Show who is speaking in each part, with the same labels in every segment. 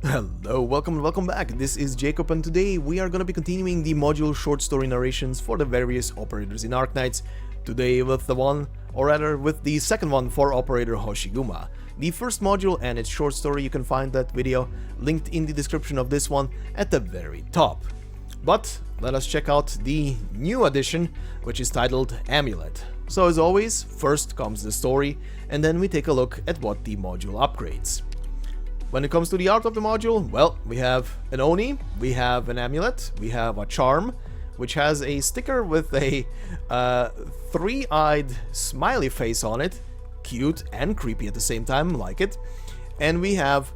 Speaker 1: Hello, welcome back. This is Jacob, and today we are gonna be continuing the module short story narrations for the various operators in Arknights. Today with with the second one for operator Hoshiguma. The first module and its short story, you can find that video linked in the description of this one at the very top. But let us check out the new edition, which is titled Amulet. So as always, first comes the story, and then we take a look at what the module upgrades. When it comes to the art of the module, well, we have an Oni, we have an Amulet, we have a Charm, which has a sticker with a three-eyed smiley face on it, cute and creepy at the same time, like it, and we have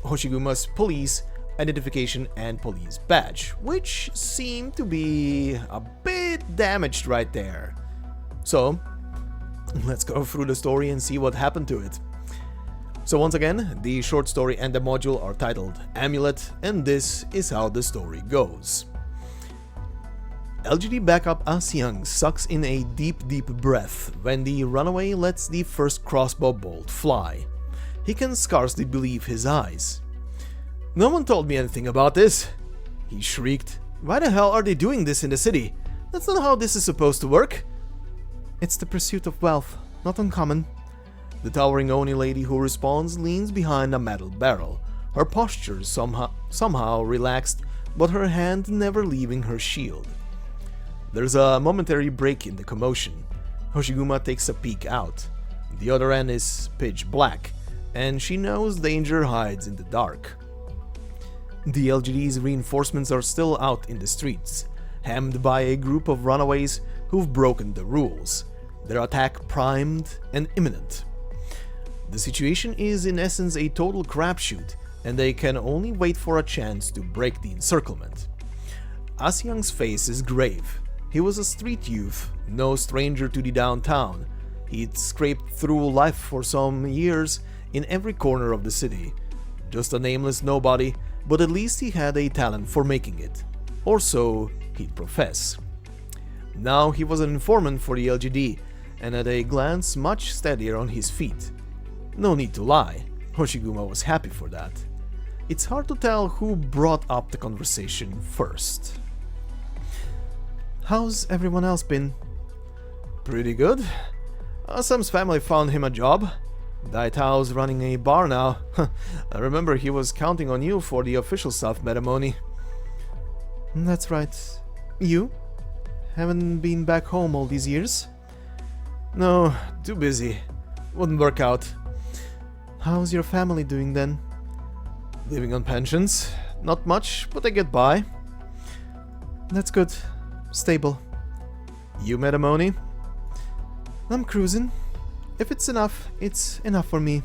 Speaker 1: Hoshiguma's police identification and police badge, which seem to be a bit damaged right there. So, let's go through the story and see what happened to it. So once again, the short story and the module are titled Amulet, and this is how the story goes. l.g.d backup Asyang sucks in a deep breath when the runaway lets the first crossbow bolt fly. He can scarcely believe his eyes. "No one told me anything about this," he shrieked. "Why the hell are they doing this in the city? That's not how this is supposed to work." "It's the pursuit of wealth, not uncommon." The towering Oni lady who responds leans behind a metal barrel, her posture somehow relaxed, but her hand never leaving her shield. There's a momentary break in the commotion. Hoshiguma takes a peek out. The other end is pitch black, and she knows danger hides in the dark. The l.g.d's reinforcements are still out in the streets, hemmed by a group of runaways who've broken the rules, their attack primed and imminent. The situation is in essence a total crapshoot, and they can only wait for a chance to break the encirclement. Asyang's face is grave. He was a street youth, no stranger to the downtown. He'd scraped through life for some years in every corner of the city. Just a nameless nobody, but at least he had a talent for making it. Or so he'd profess. Now he was an informant for the l.g.d, and at a glance much steadier on his feet. No need to lie, Hoshiguma was happy for that. It's hard to tell who brought up the conversation first. "How's everyone else been?" "Pretty good. Sam's family found him a job. Daitao's running a bar now. I remember he was counting on you for the official stuff, Metamoni." "That's right. You? Haven't been back home all these years?" "No, too busy. Wouldn't work out." "How's your family doing then?" "Living on pensions. Not much, but they get by." "That's good. Stable." "You, Metamoni?" "I'm cruising. If it's enough for me."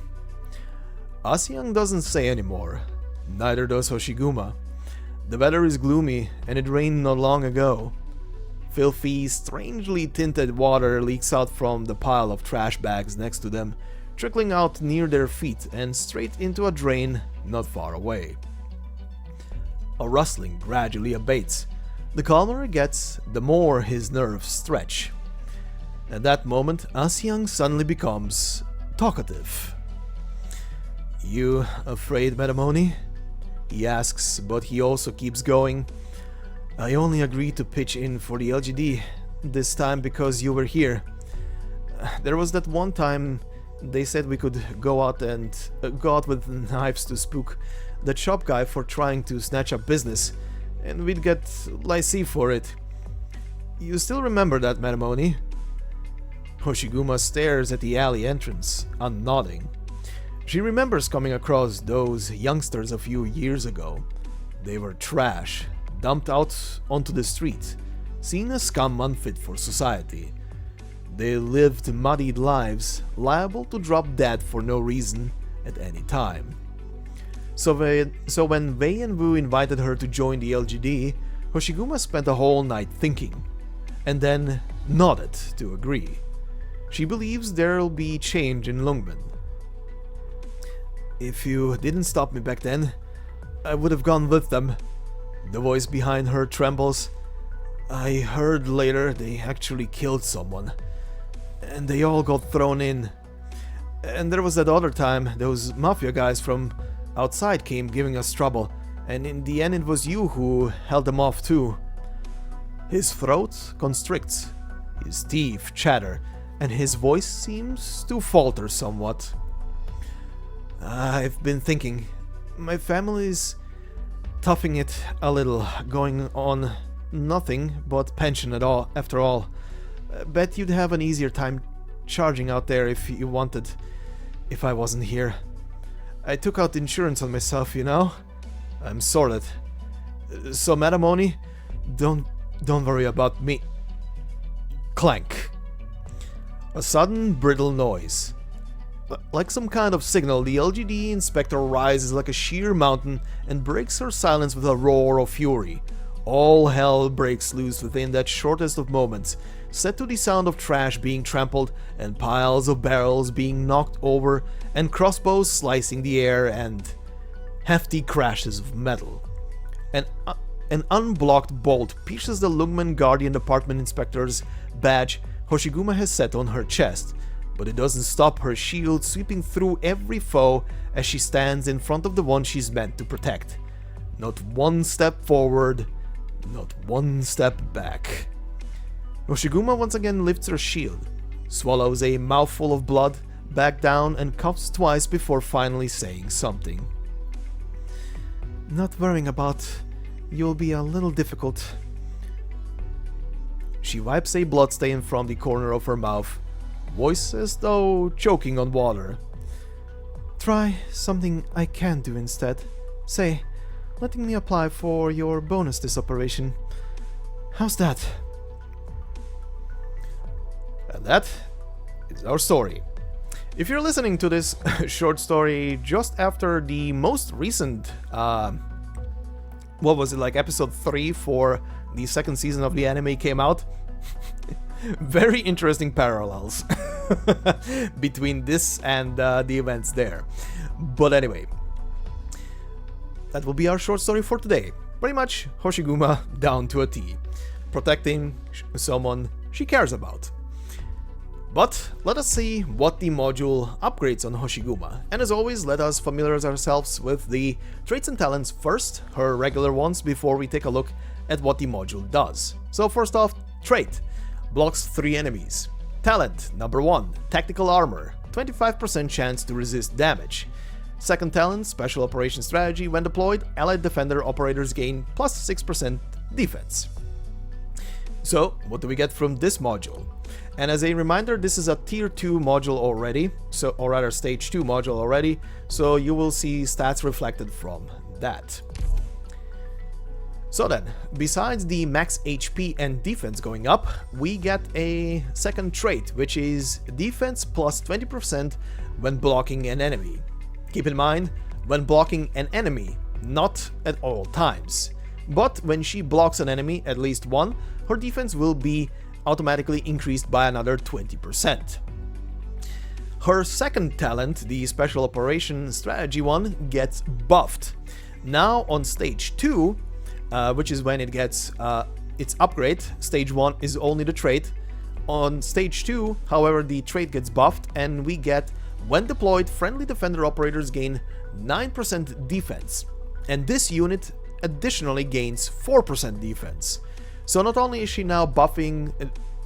Speaker 1: Asyang doesn't say anymore. Neither does Hoshiguma. The weather is gloomy, and it rained not long ago. Filthy, strangely tinted water leaks out from the pile of trash bags next to them, trickling out near their feet and straight into a drain not far away. A rustling gradually abates. The calmer it gets, the more his nerves stretch. At that moment, Asyang suddenly becomes talkative. "You afraid, Metamoni?" he asks, but he also keeps going. "I only agreed to pitch in for the l.g.d. this time because you were here. There was that one time they said we could go out with knives to spook that shop guy for trying to snatch up business, and we'd get lycée for it. You still remember that, Metamoni?" Hoshiguma stares at the alley entrance, unnodding. She remembers coming across those youngsters a few years ago. They were trash, dumped out onto the street, seen as scum unfit for society. They lived muddied lives, liable to drop dead for no reason at any time. So when Wei and Wu invited her to join the l.g.d, Hoshiguma spent a whole night thinking, and then nodded to agree. She believes there'll be change in Lungmen. "If you didn't stop me back then, I would have gone with them." The voice behind her trembles. "I heard later they actually killed someone, and they all got thrown in. And there was that other time those mafia guys from outside came giving us trouble, and in the end it was you who held them off too. His throat constricts, his teeth chatter, and his voice seems to falter somewhat. I've been thinking, my family's toughing it a little, going on nothing but pension at all, after all. Bet you'd have an easier time charging out there if you wanted, if I wasn't here. I took out insurance on myself, you know? I'm sorted. So, Madam Oni, don't worry about me. Clank. A sudden, brittle noise. Like some kind of signal, the l.g.d. inspector rises like a sheer mountain and breaks her silence with a roar of fury. All hell breaks loose within that shortest of moments, set to the sound of trash being trampled and piles of barrels being knocked over and crossbows slicing the air and hefty crashes of metal. An unblocked bolt pierces the Lungmen Guardian Department Inspector's badge Hoshiguma has set on her chest, but it doesn't stop her shield sweeping through every foe as she stands in front of the one she's meant to protect. Not one step forward, not one step back. Hoshiguma once again lifts her shield, swallows a mouthful of blood, back down and coughs twice before finally saying something. Not worrying about you'll be a little difficult. She wipes a bloodstain from the corner of her mouth, voice as though choking on water. Try something I can do instead. Say, letting me apply for your bonus this operation. How's that? And that is our story. If you're listening to this short story just after the most recent, what was it, like episode 3 for the second season of the anime came out, very interesting parallels between this and the events there. But anyway, that will be our short story for today. Pretty much Hoshiguma down to a T, protecting someone she cares about. But let us see what the module upgrades on Hoshiguma, and as always let us familiarize ourselves with the traits and talents first, her regular ones, before we take a look at what the module does. So first off, trait, blocks 3 enemies. Talent, number 1, tactical armor, 25% chance to resist damage. Second talent, special operation strategy, when deployed, allied defender operators gain plus 6% defense. So what do we get from this module? And as a reminder, this is a tier 2 module already, or rather stage 2 module already, so you will see stats reflected from that. So then, besides the max HP and defense going up, we get a second trait, which is defense plus 20% when blocking an enemy. Keep in mind, when blocking an enemy, not at all times. But when she blocks an enemy, at least one, her defense will be automatically increased by another 20%. Her second talent, the special operation strategy one, gets buffed. Now on stage 2, which is when it gets its upgrade, stage 1 is only the trait. On stage 2, however, the trait gets buffed and we get, when deployed, friendly defender operators gain 9% defense. And this unit additionally gains 4% defense. So not only is she now buffing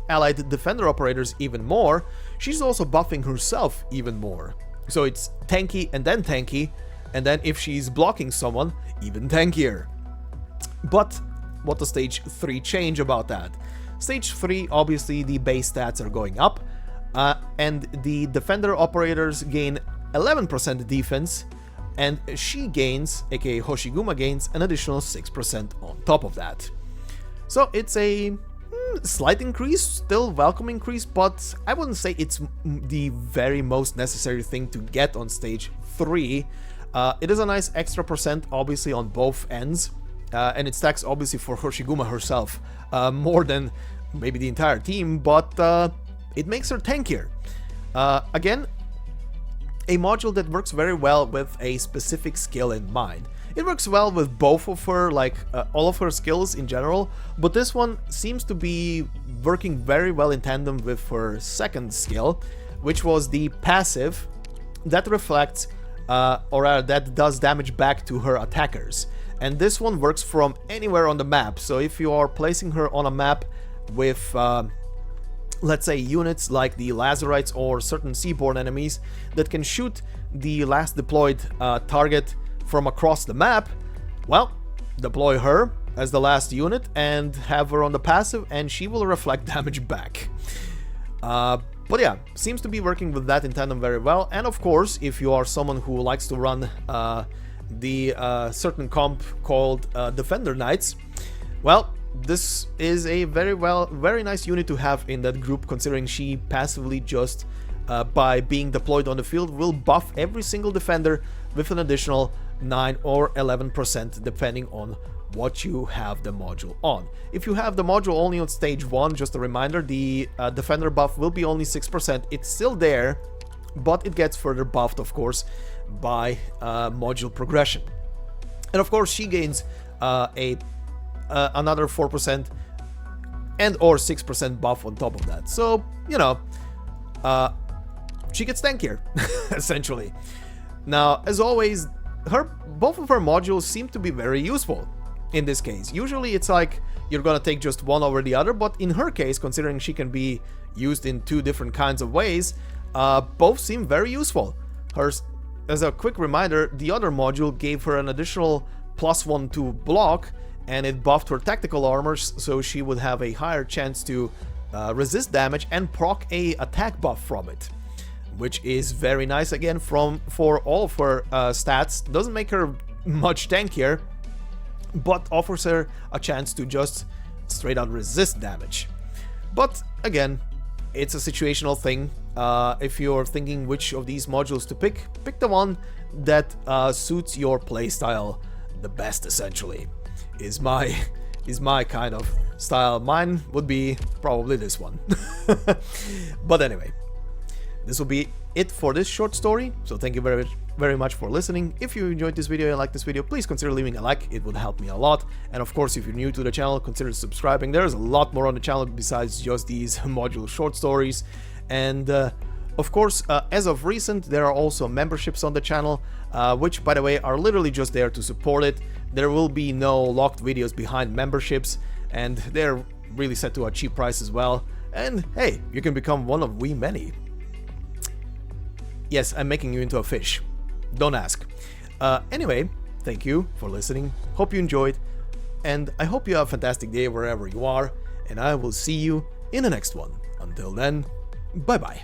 Speaker 1: allied defender operators even more, she's also buffing herself even more. So it's tanky, and then if she's blocking someone, even tankier. But what does stage 3 change about that? Stage 3, obviously the base stats are going up, and the defender operators gain 11% defense, and she gains, aka Hoshiguma gains, an additional 6% on top of that. So it's a slight increase, still welcome increase, but I wouldn't say it's the very most necessary thing to get on stage 3. It is a nice extra percent, obviously, on both ends, and it stacks obviously for Hoshiguma herself more than maybe the entire team, but it makes her tankier. Again, a module that works very well with a specific skill in mind. It works well with both of her, like all of her skills in general, but this one seems to be working very well in tandem with her second skill, which was the passive that reflects or rather that does damage back to her attackers. And this one works from anywhere on the map. So if you are placing her on a map with let's say units like the Lazarites or certain seaborne enemies that can shoot the last deployed target from across the map, well, deploy her as the last unit and have her on the passive, and she will reflect damage back. But yeah, seems to be working with that in tandem very well. And of course, if you are someone who likes to run the certain comp called Defender Knights, well, this is a very nice unit to have in that group, considering she passively just by being deployed on the field will buff every single defender with an additional 9 or 11% depending on what you have the module on. If you have the module only on stage 1, just a reminder, the defender buff will be only 6%. It's still there, but it gets further buffed, of course, by module progression. And of course, she gains another 4% and or 6% buff on top of that. So, you know, she gets tankier, essentially. Now, as always, both of her modules seem to be very useful in this case. Usually it's like you're gonna take just one over the other, but in her case, considering she can be used in 2 different kinds of ways, both seem very useful. As a quick reminder, the other module gave her an additional +1 to block, and it buffed her tactical armors, so she would have a higher chance to resist damage and proc a attack buff from it, which is very nice again for all of her stats. Doesn't make her much tankier, but offers her a chance to just straight out resist damage. But again, it's a situational thing. If you're thinking which of these modules to pick the one that suits your playstyle the best, essentially. Is my kind of style. Mine would be probably this one. But anyway, this will be it for this short story. So thank you very much for listening. If you enjoyed this video and liked this video, please consider leaving a like. It would help me a lot. And of course, if you're new to the channel, consider subscribing. There's a lot more on the channel besides just these module short stories. And of course, as of recent, there are also memberships on the channel, which, by the way, are literally just there to support it. There will be no locked videos behind memberships, and they're really set to a cheap price as well. And hey, you can become one of we many. Yes, I'm making you into a fish. Don't ask. Anyway, thank you for listening. Hope you enjoyed, and I hope you have a fantastic day wherever you are, and I will see you in the next one. Until then, bye-bye.